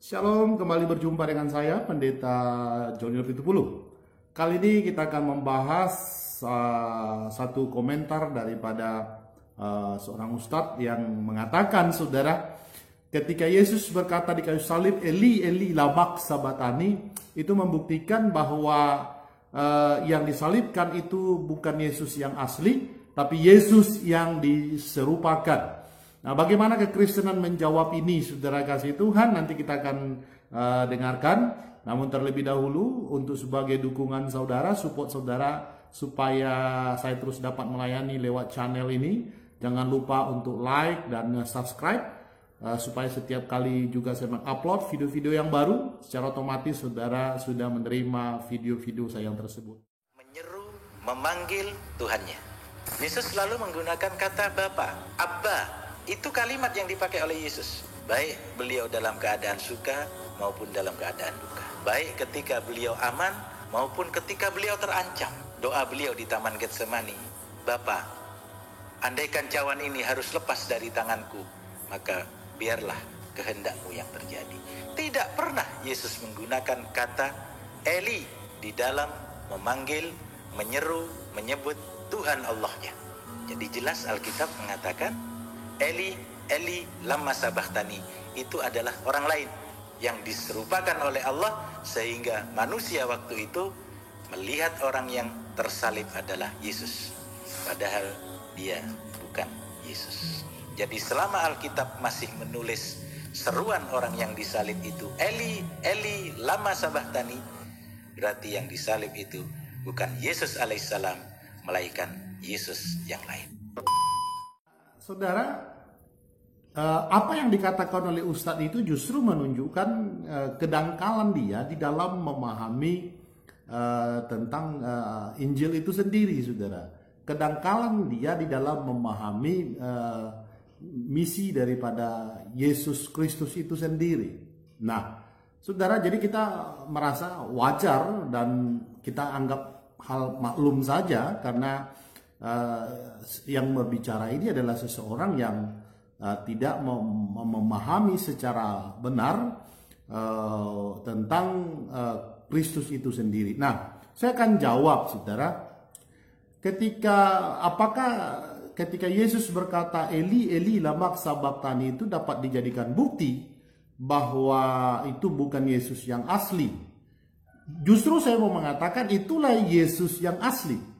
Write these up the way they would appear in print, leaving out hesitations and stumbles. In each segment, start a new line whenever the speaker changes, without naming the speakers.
Shalom, kembali berjumpa dengan saya, Pendeta Jonior Pitupulu. Kali ini kita akan membahas satu komentar daripada seorang ustadz yang mengatakan, saudara, ketika Yesus berkata di kayu salib, Eli, Eli, lama sabachthani, itu membuktikan bahwa yang disalibkan itu bukan Yesus yang asli, tapi Yesus yang diserupakan. Nah, bagaimana kekristenan menjawab ini, saudara kasih Tuhan? Nanti kita akan dengarkan. Namun terlebih dahulu, untuk sebagai dukungan saudara, support saudara, supaya saya terus dapat melayani lewat channel ini, jangan lupa untuk like dan subscribe, supaya setiap kali juga saya mengupload video-video yang baru, secara otomatis saudara sudah menerima video-video saya yang tersebut.
Menyeru, memanggil Tuhannya. Yesus selalu menggunakan kata Bapa, Abba. Itu kalimat yang dipakai oleh Yesus. Baik beliau dalam keadaan suka maupun dalam keadaan duka. Baik ketika beliau aman maupun ketika beliau terancam. Doa beliau di Taman Getsemani, Bapa, andaikan cawan ini harus lepas dari tanganku, maka biarlah kehendakmu yang terjadi. Tidak pernah Yesus menggunakan kata Eli di dalam memanggil, menyeru, menyebut Tuhan Allahnya. Jadi jelas Alkitab mengatakan Eli, Eli, lama sabachthani, itu adalah orang lain yang diserupakan oleh Allah, sehingga manusia waktu itu melihat orang yang tersalib adalah Yesus, padahal dia bukan Yesus. Jadi selama Alkitab masih menulis seruan orang yang disalib itu Eli, Eli, lama sabachthani, berarti yang disalib itu bukan Yesus alaihissalam, melainkan Yesus yang lain.
Saudara, apa yang dikatakan oleh Ustadz itu justru menunjukkan kedangkalan dia di dalam memahami tentang Injil itu sendiri, saudara. Kedangkalan dia di dalam memahami misi daripada Yesus Kristus itu sendiri. Nah, saudara, jadi kita merasa wajar dan kita anggap hal maklum saja karena yang berbicara ini adalah seseorang yang tidak memahami secara benar tentang Kristus itu sendiri. Nah, saya akan jawab, saudara, ketika Yesus berkata Eli, Eli, lama sabachthani, itu dapat dijadikan bukti bahwa itu bukan Yesus yang asli. Justru saya mau mengatakan itulah Yesus yang asli.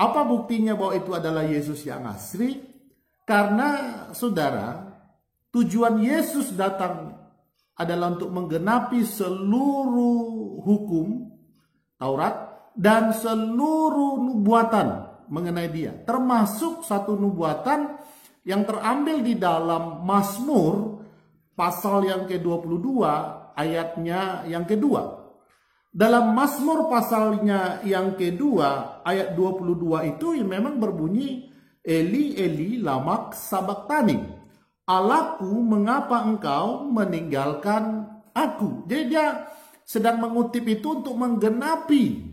Apa buktinya bahwa itu adalah Yesus yang asli? Karena, saudara, tujuan Yesus datang adalah untuk menggenapi seluruh hukum Taurat dan seluruh nubuatan mengenai dia. Termasuk satu nubuatan yang terambil di dalam Mazmur pasal yang ke-22 ayatnya yang kedua. Dalam Mazmur pasalnya yang kedua, ayat 22 itu yang memang berbunyi, Eli, Eli, lama sabachthani. Allahku, mengapa engkau meninggalkan aku? Jadi dia sedang mengutip itu untuk menggenapi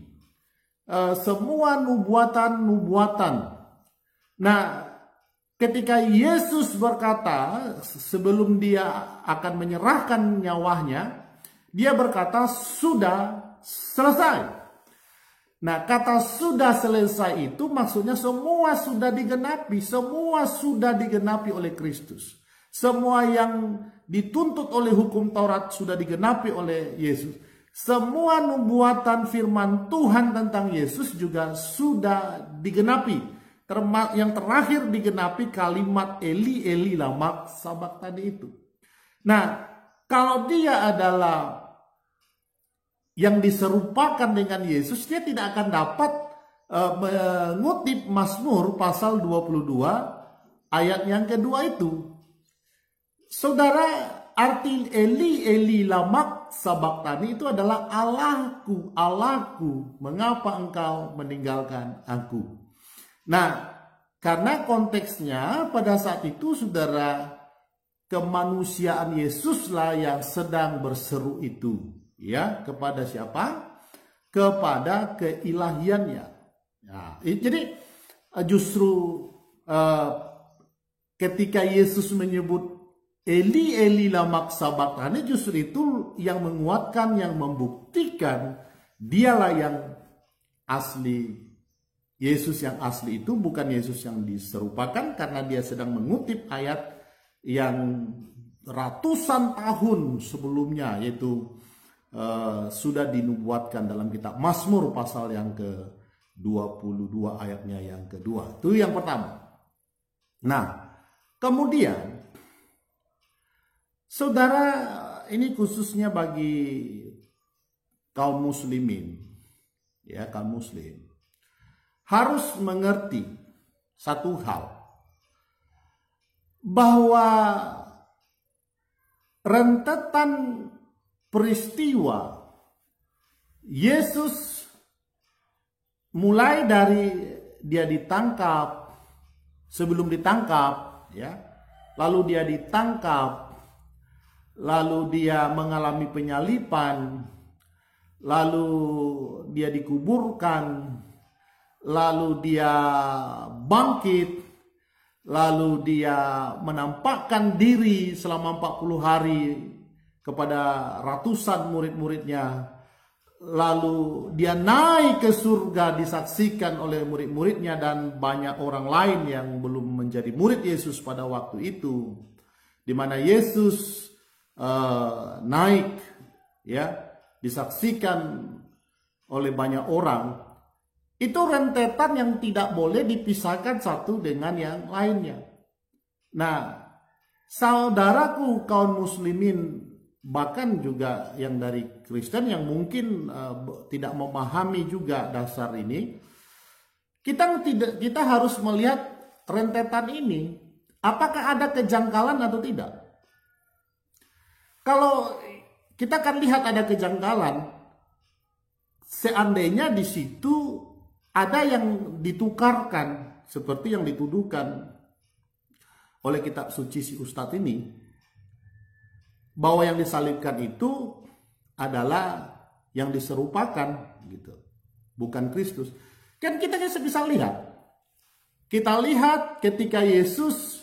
semua nubuatan-nubuatan. Nah, ketika Yesus berkata, sebelum dia akan menyerahkan nyawanya, dia berkata, sudah selesai. Nah, kata sudah selesai itu maksudnya semua sudah digenapi. Semua sudah digenapi oleh Kristus. Semua yang dituntut oleh hukum Taurat sudah digenapi oleh Yesus. Semua nubuatan firman Tuhan tentang Yesus juga sudah digenapi. Yang terakhir digenapi kalimat Eli, Eli, lama sabachthani itu. Nah, kalau dia adalah yang diserupakan dengan Yesus, dia tidak akan dapat mengutip Mazmur pasal 22 ayat yang kedua itu. Saudara, arti Eli, Eli, lama sabachthani itu adalah Allahku, Allahku, mengapa engkau meninggalkan aku? Nah, karena konteksnya pada saat itu, saudara, kemanusiaan Yesuslah yang sedang berseru itu. Ya, kepada siapa? Kepada keilahiannya. Nah, jadi justru ketika Yesus menyebut Eli Eli lama sabachthani justru itu yang menguatkan, yang membuktikan dialah yang asli. Yesus yang asli itu bukan Yesus yang diserupakan, karena dia sedang mengutip ayat yang ratusan tahun sebelumnya, yaitu sudah dinubuatkan dalam kitab Mazmur pasal yang ke-22 ayatnya yang kedua. Itu yang pertama. Nah, kemudian saudara, ini khususnya bagi kaum muslimin, ya, kaum muslim harus mengerti satu hal, bahwa rentetan peristiwa Yesus mulai dari dia ditangkap, sebelum ditangkap, ya, lalu dia ditangkap, lalu dia mengalami penyalipan, lalu dia dikuburkan, lalu dia bangkit, lalu dia menampakkan diri selama 40 hari kepada ratusan murid-muridnya, lalu dia naik ke surga disaksikan oleh murid-muridnya dan banyak orang lain yang belum menjadi murid Yesus pada waktu itu, di mana Yesus naik, ya, disaksikan oleh banyak orang. Itu rentetan yang tidak boleh dipisahkan satu dengan yang lainnya. Nah, saudaraku kaum muslimin, bahkan juga yang dari Kristen yang mungkin tidak memahami juga dasar ini, kita harus melihat rentetan ini, apakah ada kejanggalan atau tidak. Kalau kita akan lihat ada kejanggalan, seandainya di situ ada yang ditukarkan seperti yang dituduhkan oleh kitab suci si Ustadz ini, bahwa yang disalibkan itu adalah yang diserupakan gitu, bukan Kristus. Kan kita bisa lihat. Kita lihat ketika Yesus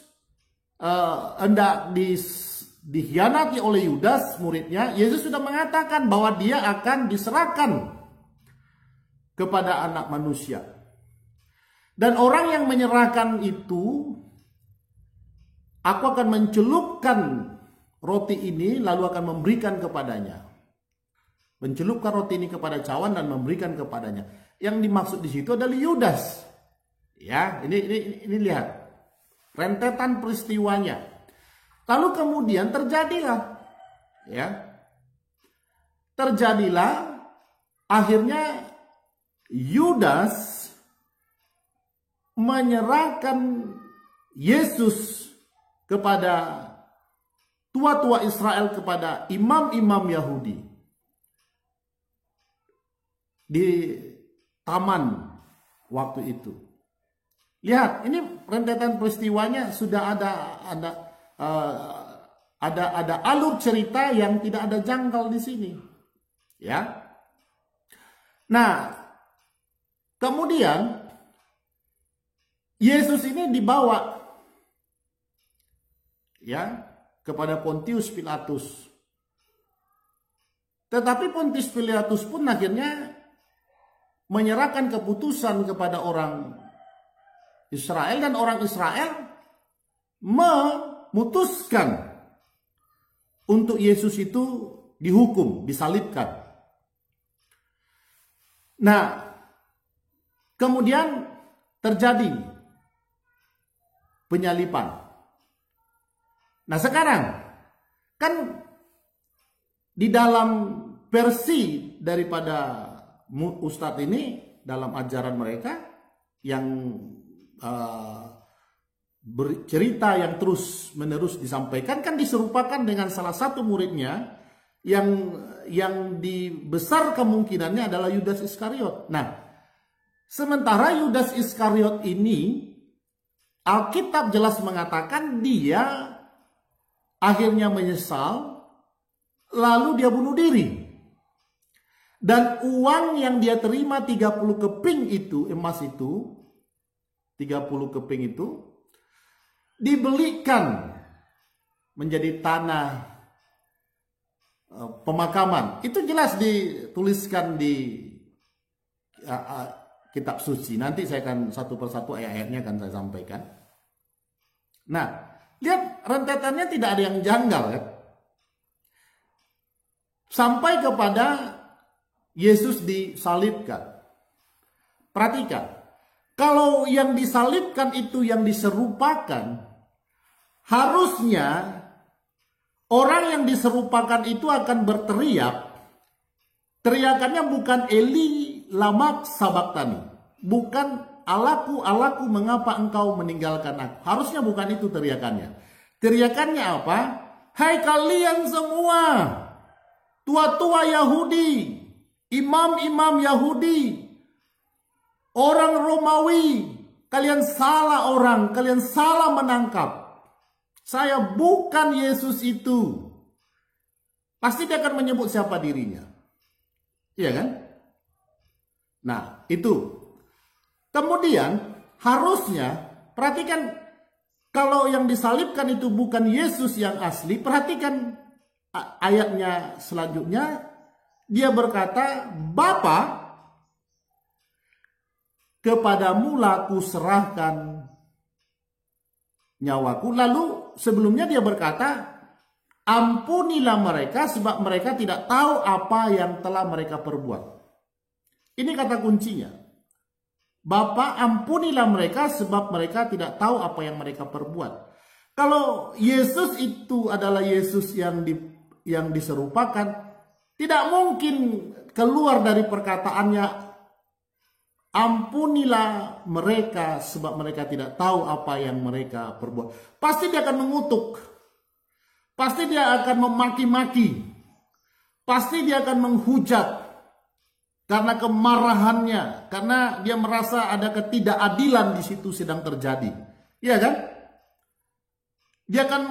hendak dikhianati oleh Yudas muridnya, Yesus sudah mengatakan bahwa dia akan diserahkan kepada anak manusia. Dan orang yang menyerahkan itu, aku akan mencelupkan roti ini lalu akan memberikan kepadanya. Mencelupkan roti ini kepada cawan dan memberikan kepadanya. Yang dimaksud di situ adalah Yudas. Ya, ini lihat rentetan peristiwanya. Lalu kemudian terjadilah, ya, akhirnya Yudas menyerahkan Yesus kepada tua-tua Israel, kepada imam-imam Yahudi di taman waktu itu. Lihat, ini rentetan peristiwanya sudah ada alur cerita yang tidak ada janggal di sini, ya. Nah, kemudian Yesus ini dibawa, ya, kepada Pontius Pilatus. Tetapi Pontius Pilatus pun akhirnya menyerahkan keputusan kepada orang Israel, dan orang Israel memutuskan untuk Yesus itu dihukum, disalibkan. Nah, kemudian terjadi penyalipan. Nah, sekarang kan di dalam versi daripada Ustadz ini, dalam ajaran mereka yang bercerita yang terus menerus disampaikan, kan diserupakan dengan salah satu muridnya yang besar kemungkinannya adalah Yudas Iskariot. Nah, sementara Yudas Iskariot ini, Alkitab jelas mengatakan dia akhirnya menyesal, lalu dia bunuh diri. Dan uang yang dia terima 30 keping itu, emas itu, 30 keping itu, dibelikan menjadi tanah pemakaman. Itu jelas dituliskan di kitab suci. Nanti saya akan satu persatu ayat-ayatnya akan saya sampaikan. Nah, lihat rentetannya tidak ada yang janggal kan? Sampai kepada Yesus disalibkan. Perhatikan, kalau yang disalibkan itu yang diserupakan, harusnya orang yang diserupakan itu akan berteriak. Teriakannya bukan Eli lama sabaktani, bukan Allahku, Allahku, mengapa engkau meninggalkan aku. Harusnya bukan itu teriakannya. Teriakannya apa? Hai kalian semua, tua-tua Yahudi, imam-imam Yahudi, orang Romawi, kalian salah orang, kalian salah menangkap. Saya bukan Yesus itu. Pasti dia akan menyebut siapa dirinya. Iya kan? Nah, itu. Kemudian harusnya, perhatikan, kalau yang disalibkan itu bukan Yesus yang asli, perhatikan ayatnya selanjutnya. Dia berkata, Bapa, kepadamu lah kuserahkan nyawaku. Lalu sebelumnya dia berkata, ampunilah mereka sebab mereka tidak tahu apa yang telah mereka perbuat. Ini kata kuncinya. Bapa, ampunilah mereka sebab mereka tidak tahu apa yang mereka perbuat. Kalau Yesus itu adalah Yesus yang diserupakan, tidak mungkin keluar dari perkataannya, ampunilah mereka sebab mereka tidak tahu apa yang mereka perbuat. Pasti dia akan mengutuk. Pasti dia akan memaki-maki. Pasti dia akan menghujat. Karena kemarahannya. Karena dia merasa ada ketidakadilan di situ sedang terjadi. Iya kan? Dia akan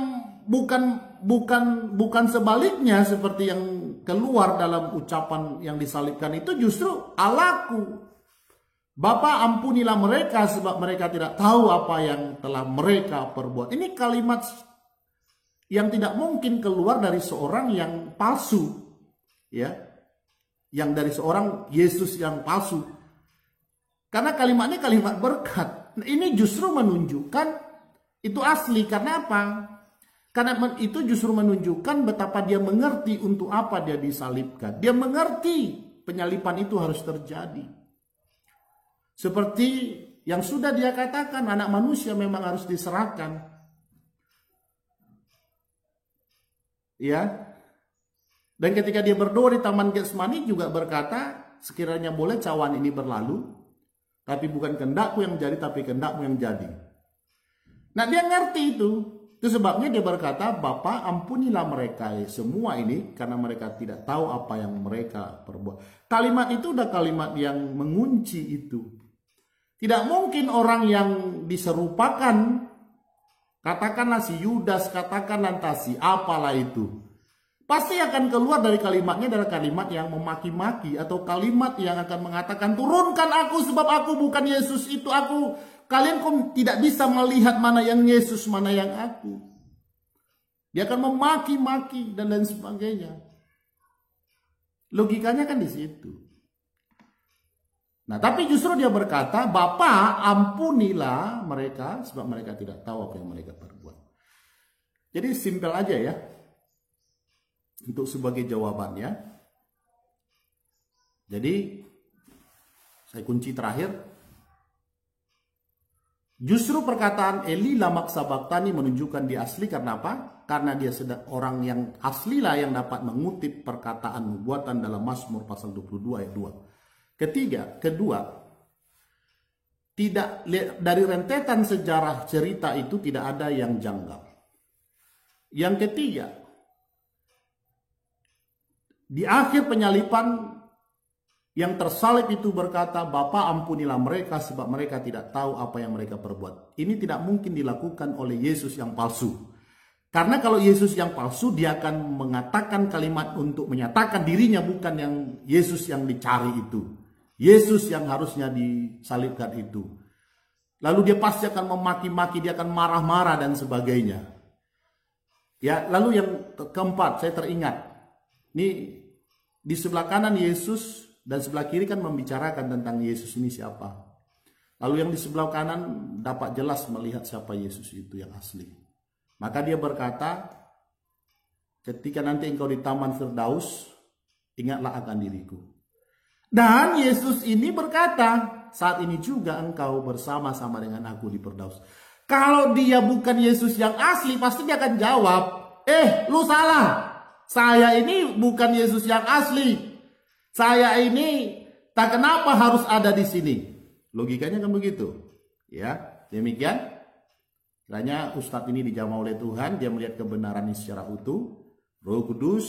bukan sebaliknya seperti yang keluar dalam ucapan yang disalibkan itu, justru Allahku, Bapa, ampunilah mereka sebab mereka tidak tahu apa yang telah mereka perbuat. Ini kalimat yang tidak mungkin keluar dari seorang yang palsu, ya, yang dari seorang Yesus yang palsu. Karena kalimatnya kalimat berkat. Ini justru menunjukkan itu asli. Karena apa? Karena itu justru menunjukkan betapa dia mengerti untuk apa dia disalibkan. Dia mengerti penyaliban itu harus terjadi. Seperti yang sudah dia katakan, anak manusia memang harus diserahkan. Ya. Dan ketika dia berdoa di Taman Getsemani juga berkata, sekiranya boleh cawan ini berlalu, tapi bukan kehendakku yang jadi, tapi kehendakmu yang jadi. Nah, dia ngerti itu. Itu sebabnya dia berkata, Bapa, ampunilah mereka semua ini, karena mereka tidak tahu apa yang mereka perbuat. Kalimat itu udah kalimat yang mengunci itu. Tidak mungkin orang yang diserupakan, katakanlah si Yudas, katakanlah entah si apalah itu, pasti akan keluar dari kalimatnya adalah kalimat yang memaki-maki, atau kalimat yang akan mengatakan, turunkan aku sebab aku bukan Yesus itu, kalian kok tidak bisa melihat mana yang Yesus, mana yang aku. Dia akan memaki-maki dan lain sebagainya. Logikanya kan di situ. Nah, tapi justru dia berkata, Bapa, ampunilah mereka sebab mereka tidak tahu apa yang mereka perbuat. Jadi simpel aja ya. Untuk sebagai jawabannya. Jadi saya kunci terakhir. Justru perkataan Eli lamak sabaktani menunjukkan dia asli karena apa? Karena dia orang yang aslilah yang dapat mengutip perkataan nubuatan dalam Mazmur pasal 22 ayat 2. Kedua, tidak dari rentetan sejarah cerita itu tidak ada yang janggal. Yang ketiga, di akhir penyaliban yang tersalib itu berkata, Bapa, ampunilah mereka sebab mereka tidak tahu apa yang mereka perbuat. Ini tidak mungkin dilakukan oleh Yesus yang palsu. Karena kalau Yesus yang palsu, dia akan mengatakan kalimat untuk menyatakan dirinya bukan yang Yesus yang dicari itu. Yesus yang harusnya disalibkan itu. Lalu dia pasti akan memaki-maki, dia akan marah-marah dan sebagainya. Ya, lalu yang keempat, saya teringat. Ini di sebelah kanan Yesus dan sebelah kiri kan membicarakan tentang Yesus ini siapa. Lalu yang di sebelah kanan dapat jelas melihat siapa Yesus itu yang asli. Maka dia berkata, ketika nanti engkau di Taman Firdaus, ingatlah akan diriku. Dan Yesus ini berkata, saat ini juga engkau bersama-sama dengan aku di Firdaus. Kalau dia bukan Yesus yang asli, pasti dia akan jawab, lu salah. Saya ini bukan Yesus yang asli. Saya ini tak kenapa harus ada di sini. Logikanya kan begitu. Ya, demikian. Kiranya Ustadz ini dijamah oleh Tuhan, dia melihat kebenaran ini secara utuh. Roh Kudus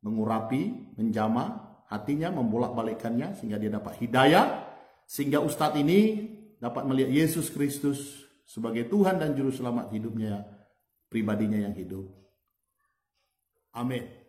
mengurapi, menjamah hatinya, membolak-balikkannya sehingga dia dapat hidayah, sehingga Ustadz ini dapat melihat Yesus Kristus sebagai Tuhan dan Juru Selamat hidupnya, pribadinya yang hidup. Amin.